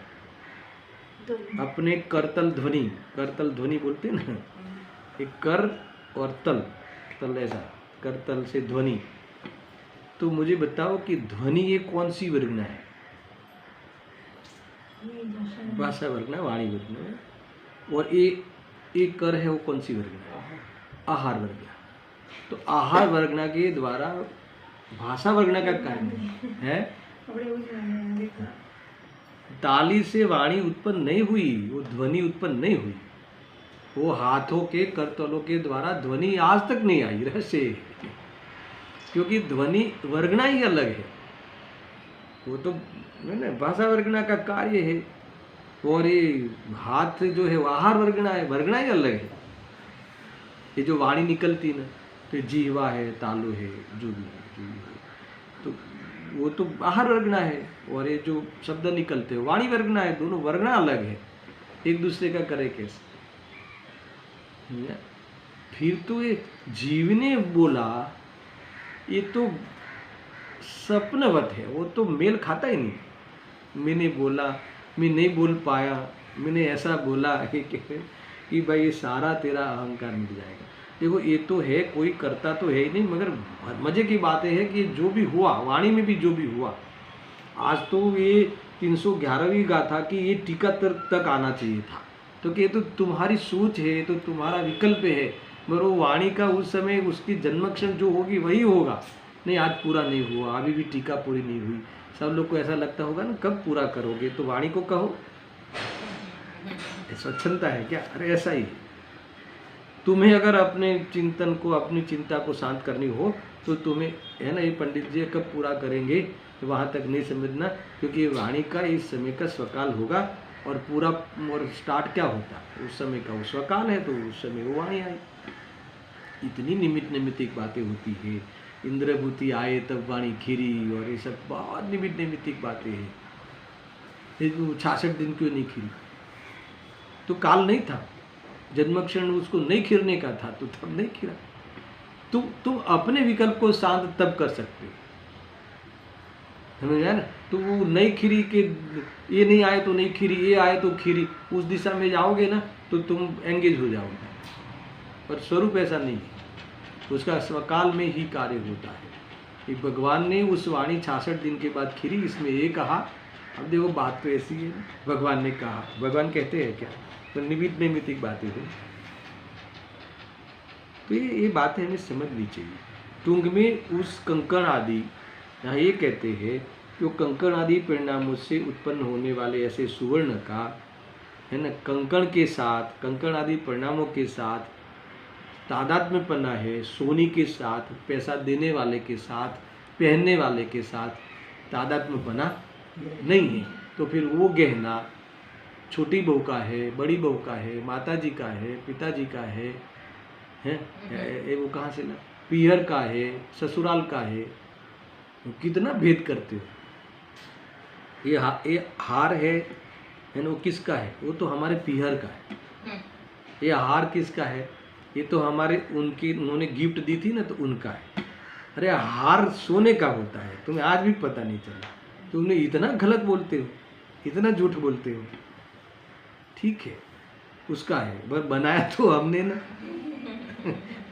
Speaker 1: अपने करतल ध्वनि बोलते ना, एक कर और तल ऐसा, करतल से ध्वनि। तो मुझे बताओ कि ध्वनि ये कौन सी वर्गना है? भाषा वर्गना, वाणी वर्गना। और एक कर है, वो कौन सी वर्गना है? आहार वर्गना। तो आहार वर्गना के द्वारा भाषा वर्गना का कार्य है। ताली से वाणी उत्पन्न नहीं हुई, वो ध्वनि उत्पन्न नहीं हुई, वो हाथों के करतलों के द्वारा ध्वनि आज तक नहीं आई। रहस्य, क्योंकि ध्वनि वर्गना ही अलग है, वो तो भाषा वर्गना का कार्य है। और ये हाथ जो है वो आहार वर्गना है, वर्गना ही अलग है। ये जो वाणी निकलती ना, तो जीवा है, तालु है, जो भी है, तो वो तो आहार वर्गना है। और ये जो शब्द निकलते हैं वाणी वर्गना है, दोनों वर्गना अलग है, एक दूसरे का करे कैसे। फिर तो ये जीव ने बोला, ये तो सपनवत है, वो तो मेल खाता ही नहीं। मैंने बोला, मैं नहीं बोल पाया, मैंने ऐसा बोला कि भाई ये सारा तेरा अहंकार मिट जाएगा। देखो ये तो है, कोई करता तो है ही नहीं, मगर मजे की बात है कि जो भी हुआ, वाणी में भी जो भी हुआ, आज तो ये 311वीं गाथा कि ये टीका तक आना चाहिए था। तो कि ये तो तुम्हारी सोच है, तो तुम्हारा विकल्प है, मगर वो वाणी का उस समय उसकी जन्मक्षण जो होगी वही होगा। नहीं, आज पूरा नहीं हुआ, अभी भी टीका पूरी नहीं हुई। सब लोग को ऐसा लगता होगा ना, कब पूरा करोगे? तो वाणी को कहो, स्वच्छंदता है क्या? अरे ऐसा ही है। तुम्हें अगर अपने चिंतन को, अपनी चिंता को शांत करनी हो, तो तुम्हें है ना, ये पंडित जी कब पूरा करेंगे वहाँ तक नहीं समझना, क्योंकि वाणी का इस समय का स्वकाल होगा। और पूरा और स्टार्ट क्या होता उस समय का, वो स्वकाल है, तो उस समय वो वाणी आई। इतनी निमित्त निमित्तिक बातें होती है। इंद्रभूति आए तब वाणी खिरी, और ये सब बहुत निमित्त निमित्तिक बातें हैं। 66 दिन क्यों नहीं खिरी? तो काल नहीं था, जन्मक्षण उसको नहीं खिरने का था, तो तब नहीं खिरा। तुम अपने विकल्प को शांत तब कर सकते हो, समझ आया ना? तो वो नहीं खिरी के, ये नहीं आए तो नहीं खिरी, ये आए तो खिरी, उस दिशा में जाओगे ना तो तुम एंगेज हो जाओगे। पर स्वरूप ऐसा नहीं है, उसका स्वकाल में ही कार्य होता है। कि भगवान ने उस वाणी 66 दिन के बाद खिरी, इसमें ये कहा। अब देखो बात तो ऐसी है, भगवान ने कहा, भगवान कहते हैं क्या? तो निमित्त नैमित्तिक बातें हो। तो ये बातें हमें समझनी चाहिए। टुंग में उस कंकण आदि, यहाँ ये कहते हैं कि वो कंकण आदि परिणामों से उत्पन्न होने वाले ऐसे सुवर्ण का, है ना, कंकण के साथ, कंकण आदि परिणामों के साथ तादात्म्य पना है। सोनी के साथ, पैसा देने वाले के साथ, पहनने वाले के साथ तादात्म्य पना नहीं है। तो फिर वो गहना छोटी बहू का है, बड़ी बहू का है, माता जी का है, पिताजी का है, वो कहाँ से ला, पीहर का है, ससुराल का है, कितना भेद करते हो। ये हार है ना, वो किसका है? वो तो हमारे पीहर का है। ये हार किसका है? ये तो हमारे उन्होंने गिफ्ट दी थी ना, तो उनका है। अरे हार सोने का होता है, तुम्हें आज भी पता नहीं चला। तुमने इतना गलत बोलते हो, इतना झूठ बोलते हो। ठीक है, उसका है, बस बनाया तो हमने ना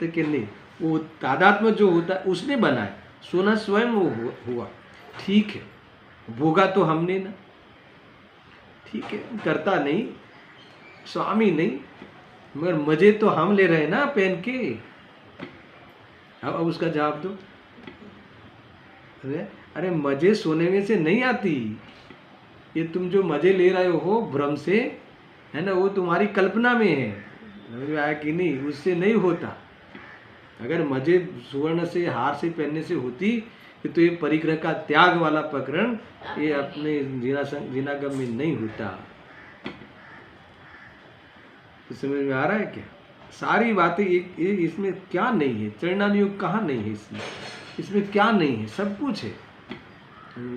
Speaker 1: तो कि नहीं, वो तादात्म्य जो होता है उसने बनाया, सोना स्वयं वो हुआ। ठीक है, भोगा तो हमने ना। ठीक है, करता नहीं, स्वामी नहीं, मगर मजे तो हम ले रहे हैं ना पहन के। अब उसका जवाब दो। अरे मजे सोने में से नहीं आती, ये तुम जो मजे ले रहे हो भ्रम से, है ना, वो तुम्हारी कल्पना में है। समझ में आया कि नहीं? उससे नहीं होता। अगर मजे सुवर्ण से, हार से पहनने से होती, तो ये परिग्रह का त्याग वाला प्रकरण ये अपने जिनागम में नहीं होता। तो समझ में आ रहा है क्या? सारी बातें इसमें क्या नहीं है? चरणानुयोग कहाँ नहीं है? इसमें क्या नहीं है? सब कुछ है,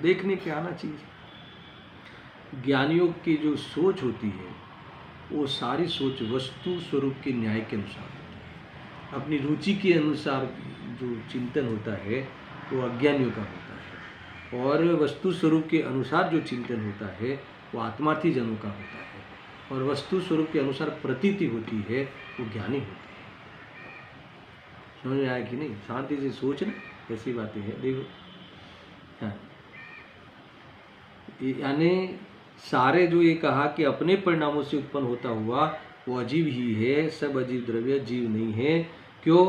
Speaker 1: देखने के आना चाहिए। ज्ञानियों की जो सोच होती है, वो सारी सोच वस्तु स्वरूप के न्याय के अनुसार, अपनी रुचि के अनुसार जो चिंतन होता है वो अज्ञानियों का होता है, और वस्तु स्वरूप के अनुसार जो चिंतन होता है वो आत्मार्थी जनों का होता है, और वस्तु स्वरूप के अनुसार प्रतीति होती है वो ज्ञानी होती है। समझ में आया कि नहीं? शांति से सोचना, ऐसी बातें हैं। देखो, हाँ, यानी सारे जो ये कहा कि अपने परिणामों से उत्पन्न होता हुआ वो अजीव ही है, सब अजीव द्रव्य जीव नहीं है। क्यों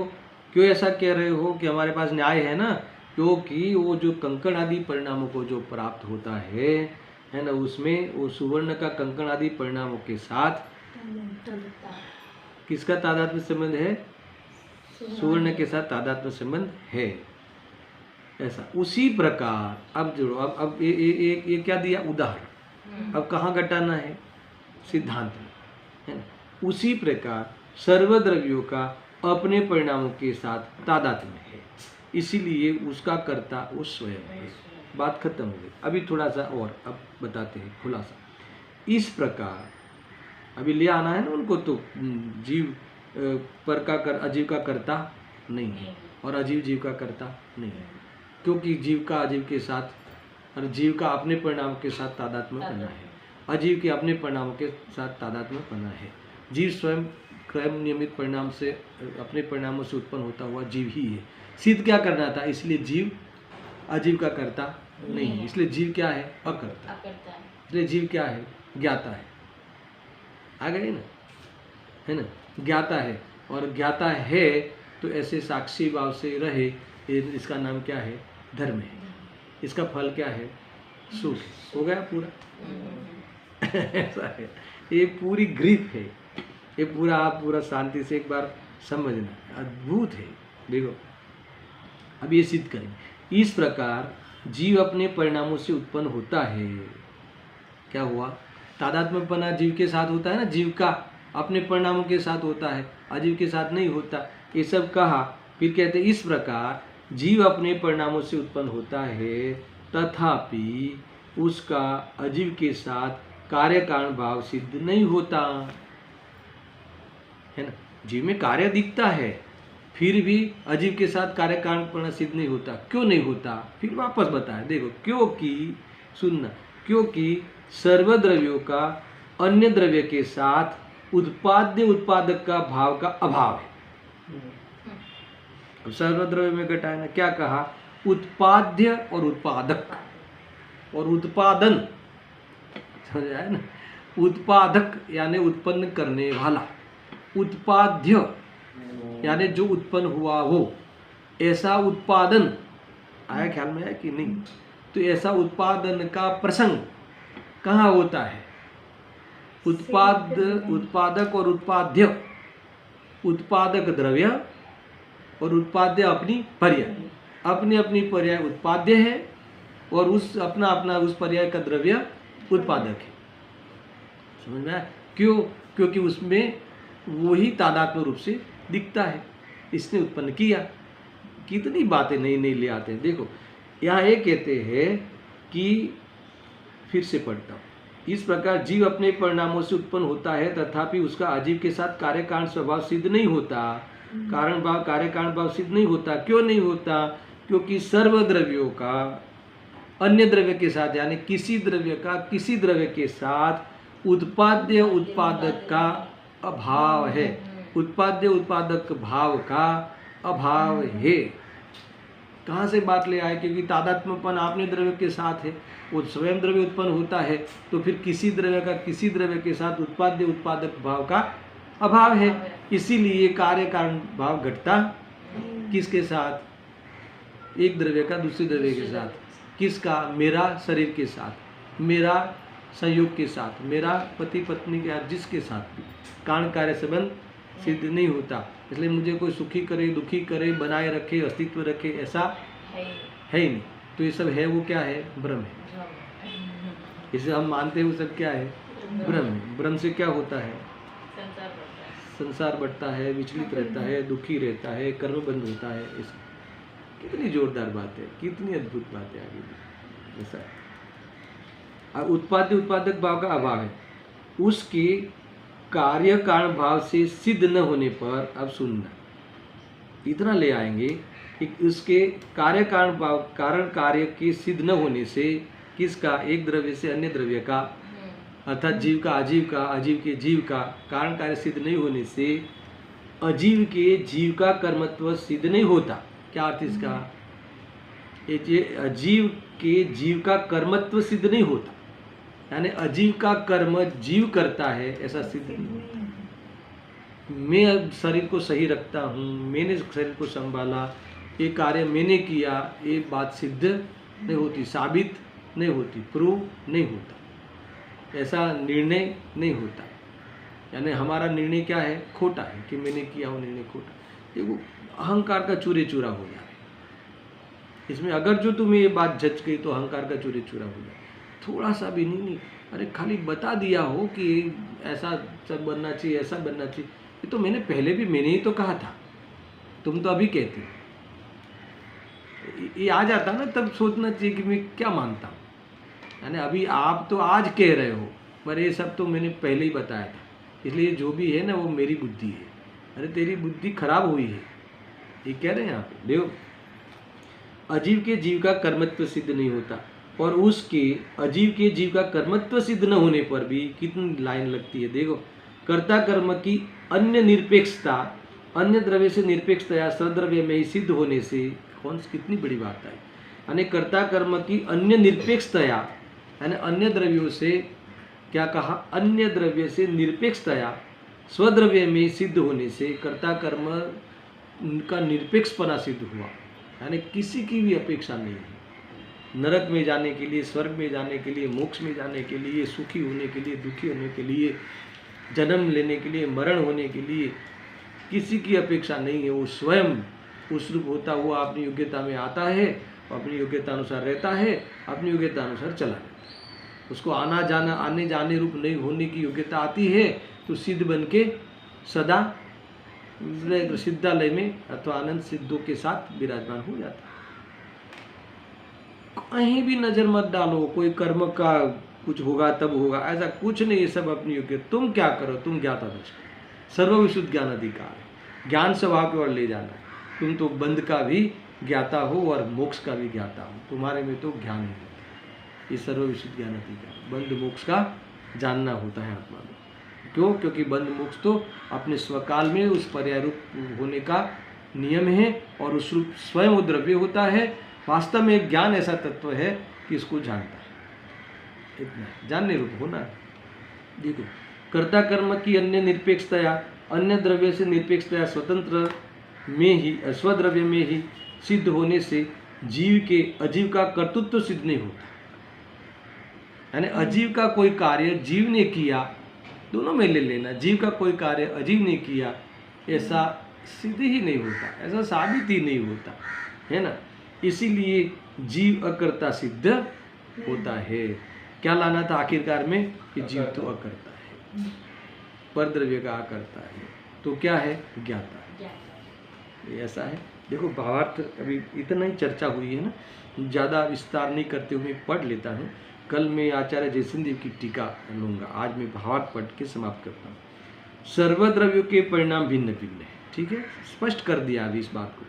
Speaker 1: क्यों ऐसा कह रहे हो कि हमारे पास न्याय है ना, क्योंकि वो जो कंकण आदि परिणामों को जो प्राप्त होता है ना, उसमें वो सुवर्ण का कंकण आदि परिणामों के साथ किसका तादात्म्य संबंध है? सुवर्ण के साथ तादात्म्य संबंध है। ऐसा उसी प्रकार अब जोड़ो, अब ये क्या दिया उदाहरण, अब कहाँ घटाना है? सिद्धांत में, है ना। उसी प्रकार सर्वद्रव्यों का अपने परिणामों के साथ तादात्म्य है, इसीलिए उसका कर्ता वो स्वयं है। बात खत्म हो गई। अभी थोड़ा सा और अब बताते हैं खुलासा। इस प्रकार अभी ले आना है ना उनको, तो जीव पर का कर अजीव का कर्ता नहीं है और अजीव जीव का कर्ता नहीं है, क्योंकि जीव का अजीव के साथ और जीव का अपने परिणाम के साथ तादात्म्य बना है, अजीव के अपने परिणामों के साथ तादात्म्य बना है। जीव स्वयं क्रम नियमित परिणाम से अपने परिणामों से उत्पन्न होता हुआ जीव ही है। सिद्ध क्या करना था? इसलिए जीव अजीव का कर्ता नहीं है, इसलिए जीव क्या है? अकर्ता। इसलिए जीव क्या है? ज्ञाता है। आ गए ना, है ना, ज्ञाता है। और ज्ञाता है तो ऐसे साक्षी भाव से रहे, इसका नाम क्या है? धर्म है। इसका फल क्या है? सुख। हो गया पूरा। ऐसा है, ये पूरी ग्रीप है, ये पूरा आप पूरा शांति से एक बार समझना, अद्भुत है। देखो अब ये सिद्ध करें। इस प्रकार जीव अपने परिणामों से उत्पन्न होता है। क्या हुआ? तादात्म्यपना जीव के साथ होता है ना, जीव का अपने परिणामों के साथ होता है, अजीव के साथ नहीं होता। ये सब कहा, फिर कहते इस प्रकार जीव अपने परिणामों से उत्पन्न होता है, तथापि उसका अजीव के साथ कार्य कारण भाव सिद्ध नहीं होता, है ना। जीव में कार्य दिखता है, फिर भी अजीव के साथ कार्य कारण सिद्ध नहीं होता। क्यों नहीं होता? फिर वापस बताया, देखो, क्योंकि सुनना, क्योंकि सर्वद्रव्यों का अन्य द्रव्य के साथ उत्पाद्य उत्पादक का भाव का अभाव है। सर्वद्रव्य में घटाना क्या कहा? उत्पाद्य और उत्पादक और उत्पादन, समझ आया ना। उत्पादक यानी उत्पन्न करने वाला, उत्पाद्य यानी जो उत्पन्न हुआ वो, ऐसा उत्पादन आया, ख्याल में आया कि नहीं? तो ऐसा उत्पादन का प्रसंग कहाँ होता है? उत्पादक और उत्पाद्य, उत्पादक द्रव्य और उत्पाद्य अपनी पर्याय, अपनी अपनी पर्याय उत्पाद्य है और उस अपना अपना उस पर्याय का द्रव्य उत्पादक है। समझ में आया? क्यों? क्योंकि उसमें वही तादात्म्य रूप से दिखता है, इसने उत्पन्न किया। कितनी बातें नई नई ले आते हैं। देखो यहाँ ये कहते हैं कि, फिर से पढ़ता हूँ, इस प्रकार जीव अपने परिणामों से उत्पन्न होता है, तथापि उसका अजीव के साथ कार्य कारण स्वभाव सिद्ध नहीं होता, कारण भाव कार्य कारण भाव सिद्ध नहीं होता। क्यों नहीं होता? क्योंकि सर्वद्रव्यों का अन्य द्रव्य के साथ, यानी किसी द्रव्य का किसी द्रव्य के साथ उत्पाद्य उत्पादक का अभाव है, उत्पाद्य उत्पादक भाव का अभाव है। कहाँ से बात ले आए? क्योंकि तादात्म्यपन आपने द्रव्य के साथ है, वो स्वयं द्रव्य उत्पन्न होता है, तो फिर किसी द्रव्य का किसी द्रव्य के साथ उत्पाद्य उत्पादक भाव का अभाव है, इसीलिए कार्य कारण भाव घटता किसके साथ? एक द्रव्य का दूसरे द्रव्य के साथ। किसका? मेरा शरीर के साथ, मेरा संयोग के साथ, मेरा पति पत्नी के साथ, जिसके साथ भी कारण कार्य संबंध सिद्ध नहीं होता। इसलिए मुझे कोई सुखी करे दुखी करे बनाए रखे अस्तित्व रखे ऐसा है ही नहीं। तो ये सब है वो क्या है? ब्रह्म है। इसे हम मानते हैं वो सब क्या है? ब्रह्म है। ब्रह्म से क्या होता है? संसार बढ़ता है, विचलित रहता है, दुखी रहता है, कर्म बंद होता है। इस कितनी जोरदार बात है, कितनी अद्भुत बात है आगे ऐसा है। उत्पाद्य उत्पादक भाव का अभाव है, उसके कार्य कारण भाव से सिद्ध न होने पर, अब सुनना, इतना ले आएंगे कि उसके कार्य कारण भाव कारण कार्य के सिद्ध न होने से किसका? एक द्रव्य से अन्य द्रव्य का, अर्थात जीव का अजीव का, अजीव के जीव का कारण कार्य सिद्ध नहीं होने से अजीव के जीव का कर्मत्व सिद्ध नहीं होता। क्या अर्थ इसका? ये अजीव के जीव का कर्मत्व सिद्ध नहीं होता, यानी अजीव का कर्म जीव करता है ऐसा सिद्ध नहीं होता। मैं अब शरीर को सही रखता हूँ, मैंने शरीर को संभाला, ये कार्य मैंने किया, ये बात सिद्ध नहीं होती, साबित नहीं होती, प्रूव नहीं होता, ऐसा निर्णय नहीं होता। यानी हमारा निर्णय क्या है, खोटा है कि मैंने किया वो निर्णय खोटा। देखो अहंकार का चूरे चूरा हो जाए इसमें। अगर जो तुम्हें ये बात जच गई तो अहंकार का चूरे चूरा हो जाए। थोड़ा सा भी नहीं, अरे खाली बता दिया हो कि ऐसा सब बनना चाहिए, ऐसा बनना चाहिए, ये तो मैंने ही तो कहा था, तुम तो अभी कहते हो। ये आ जाता ना, तब सोचना चाहिए कि मैं क्या मानता हूँ। यानी अभी आप तो आज कह रहे हो, पर ये सब तो मैंने पहले ही बताया था, इसलिए जो भी है ना वो मेरी बुद्धि है। अरे तेरी बुद्धि खराब हुई है, ये कह रहे हैं यहाँ पे। देखो अजीव के जीव का कर्मत्व सिद्ध नहीं होता, और उसके अजीव के जीव का कर्मत्व सिद्ध न होने पर भी कितनी लाइन लगती है। देखो कर्ता कर्म की अन्य निरपेक्षता, अन्य द्रव्य से निरपेक्षता सद्रव्य में ही सिद्ध होने से, कितनी बड़ी बात है। यानी कर्ता कर्म की अन्य निरपेक्षता, यानी अन्य द्रव्यों से क्या कहा, अन्य द्रव्य से निरपेक्षता स्वद्रव्य में सिद्ध होने से कर्ता कर्म का निरपेक्षपना सिद्ध हुआ। यानी किसी की भी अपेक्षा नहीं है, नरक में जाने के लिए, स्वर्ग में जाने के लिए, मोक्ष में जाने के लिए, सुखी होने के लिए, दुखी होने के लिए, जन्म लेने के लिए, मरण होने के लिए, किसी की अपेक्षा नहीं है। वो स्वयं उस रूप होता हुआ अपनी योग्यता में आता है, अपनी योग्यता अनुसार रहता है, अपनी योग्यता अनुसार चला जाता है। उसको आने जाने रूप नहीं होने की योग्यता आती है तो सिद्ध बन के सदा सिद्धालय में अथवा आनंद सिद्धों के साथ विराजमान हो जाता है। कहीं भी नजर मत डालो कोई कर्म का कुछ होगा तब होगा, ऐसा कुछ नहीं। ये सब अपनी योग्यता, तुम क्या करो, तुम ज्ञाता दृष्टि, सर्वविशुद्ध ज्ञान अधिकार है, ज्ञान स्वभाव की ओर ले जाना है। तुम तो बंध का भी ज्ञाता हो और मोक्ष का भी ज्ञाता हो, तुम्हारे में तो ज्ञान नहीं होता। ये सर्वविशुद्ध ज्ञान अधिकार, बंध मोक्ष का जानना होता है आत्मा में। क्यों? क्योंकि बंध मोक्ष तो अपने स्वकाल में उस पर्याय रूप होने का नियम है, और उस रूप स्वयं वो द्रव्य होता है। वास्तव में ज्ञान ऐसा तत्व है कि इसको जानता है, इतना जानने रूप होना है। देखो कर्ता कर्म की अन्य निरपेक्षता, अन्य द्रव्य से निरपेक्षता स्वतंत्र में ही, स्वद्रव्य में ही सिद्ध होने से जीव के अजीव का कर्तृत्व सिद्ध नहीं होता। यानी अजीव का कोई कार्य जीव ने किया, दोनों में ले लेना, जीव का कोई कार्य अजीव ने किया ऐसा सिद्ध ही नहीं होता, ऐसा साबित ही नहीं होता, है ना। इसीलिए जीव अकर्ता सिद्ध होता है। क्या लाना था आखिरकार में कि जीव तो अकर्ता है, परद्रव्य का अकर्ता है, तो क्या है, ज्ञाता है। ऐसा है। देखो भावार्थ अभी इतना ही चर्चा हुई है ना, ज़्यादा विस्तार नहीं करते हुए पढ़ लेता हूँ। कल मैं आचार्य जयसिंहदेव की टीका लूँगा, आज मैं भावार्थ पढ़ के समाप्त करता हूँ। सर्वद्रव्यों के परिणाम भिन्न भिन्न है, ठीक है, स्पष्ट कर दिया अभी इस बात को।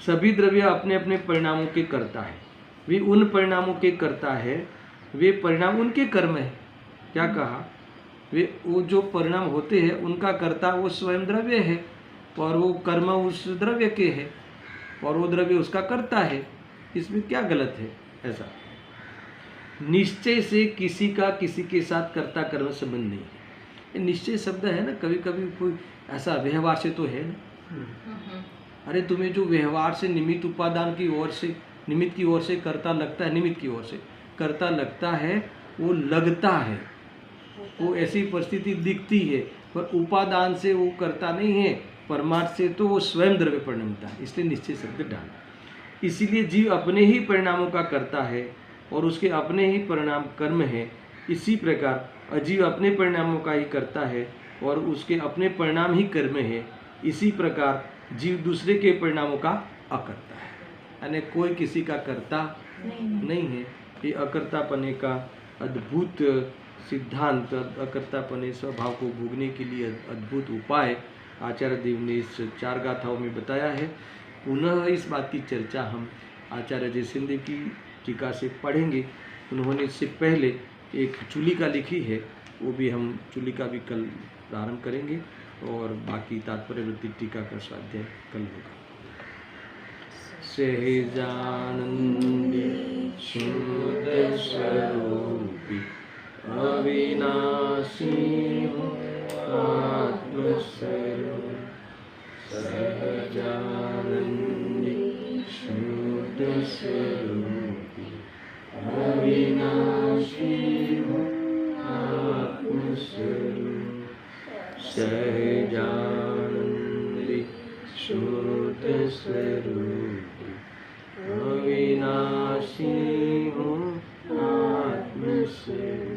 Speaker 1: सभी द्रव्य अपने अपने परिणामों के करता है, वे उन परिणामों के करता है, वे परिणाम उनके कर्म है। क्या कहा, वे वो जो परिणाम होते हैं उनका कर्ता वो स्वयं द्रव्य है, और वो कर्म उस द्रव्य के है, और वो द्रव्य उसका करता है। इसमें क्या गलत है? ऐसा निश्चय से किसी का किसी के साथ कर्ता कर्म संबंध नहीं है। निश्चय शब्द है ना, कभी कभी कोई ऐसा व्यवहार से तो है ना, अरे तुम्हें जो व्यवहार से निमित्त उपादान की ओर से, निमित्त की ओर से कर्ता लगता है, निमित्त की ओर से कर्ता लगता है, वो लगता है, वो ऐसी परिस्थिति दिखती है, पर उपादान से वो कर्ता नहीं है, परमार्थ से तो वो स्वयं द्रव्य परिणमता है, इसलिए निश्चय शब्द डाला। इसीलिए जीव अपने ही परिणामों का करता है और उसके अपने ही परिणाम कर्म है। इसी प्रकार अजीव अपने परिणामों का ही करता है और उसके अपने परिणाम ही कर्म है। इसी प्रकार जीव दूसरे के परिणामों का अकर्ता है, यानी कोई किसी का कर्ता नहीं है। ये अकर्तापने का अद्भुत सिद्धांत, अकर्तापने स्वभाव को भोगने के लिए अद्भुत उपाय आचार्य देव ने इस 4 गाथाओं में बताया है। पुनः इस बात की चर्चा हम आचार्य जयसिंहदेव की टीका से पढ़ेंगे। उन्होंने इससे पहले एक चूलिका लिखी है, वो भी हम चूलिका भी कल प्रारंभ करेंगे, और बाकी तात्पर्य वृत्ति टीका का स्वाध्याय कल होगा। सहजानंदी शुद्ध स्वरूपी अविनाशी हूँ आत्मस्वरूप सहजानंदी शुद्ध स्वरूपी अविनाशी हूँ आत्मस्वरूप सहजानंदी शुद्ध स्वरूपी अविनाशी हूँ आत्मस्वरूप।